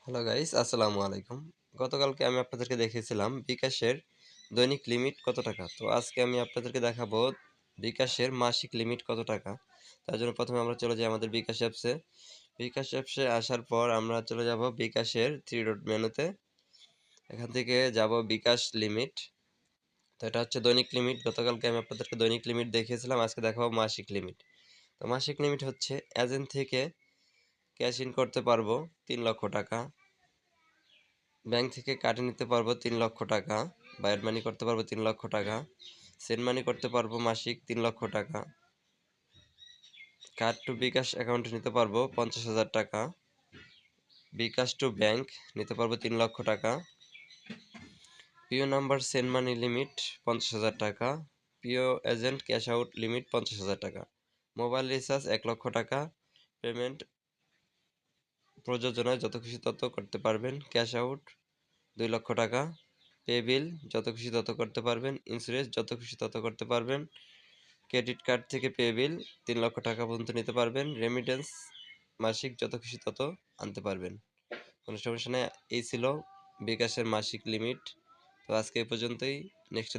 Hello guys, আসসালামু আলাইকুম। গতকালকে আমি আপনাদেরকে দেখিয়েছিলাম বিকাশের দৈনিক লিমিট কত টাকা। তো আজকে আমি আপনাদেরকে দেখাবো বিকাশের মাসিক লিমিট কত টাকা। তার জন্য প্রথমে আমরা চলে যাই আমাদের বিকাশ অ্যাপসে। বিকাশ অ্যাপসে আসার পর আমরা চলে যাব বিকাশের থ্রি ডট মেনুতে। এখান থেকে যাব বিকাশ লিমিট। তো এটা হচ্ছে দৈনিক লিমিট। গতকালকে আমি আপনাদেরকে দৈনিক লিমিট দেখিয়েছিলাম, আজকে দেখাবো মাসিক লিমিট। তো মাসিক লিমিট হচ্ছে এজেন্ট থেকে ক্যাশ ইন করতে পারবো 3 লক্ষ টাকা, ব্যাংক থেকে কাটে নিতে পারবো 3 লক্ষ টাকা, বা অ্যাড মানি করতে পারবো 3 লক্ষ টাকা, সেন্ড মানি করতে পারবো মাসিক 3 লক্ষ টাকা, কার্ড টু বিকাশ অ্যাকাউন্টে নিতে পারবো 50,000 টাকা, বিকাশ টু ব্যাংক নিতে পারবো 3 লক্ষ টাকা, পিও নাম্বার সেন্ড মানি লিমিট 50,000 টাকা, পিও এজেন্ট ক্যাশ আউট লিমিট 50,000 টাকা, মোবাইল রিচার্জ 1 লক্ষ টাকা, পেমেন্ট প্রযোজনায় যত খুশি তত করতে পারবেন, ক্যাশ আউট 2 লক্ষ টাকা, পে বিল যত খুশি তত করতে পারবেন, ইন্স্যুরেন্স যত খুশি তত করতে পারবেন, ক্রেডিট কার্ড থেকে পে বিল 3 লক্ষ টাকা পর্যন্ত নিতে পারবেন, রেমিটেন্স মাসিক যত খুশি তত আনতে পারবেন। কোনো সমস্যা নেই। এই ছিল বিকাশের মাসিক লিমিট। তো আজকে এই পর্যন্তই। নেক্সট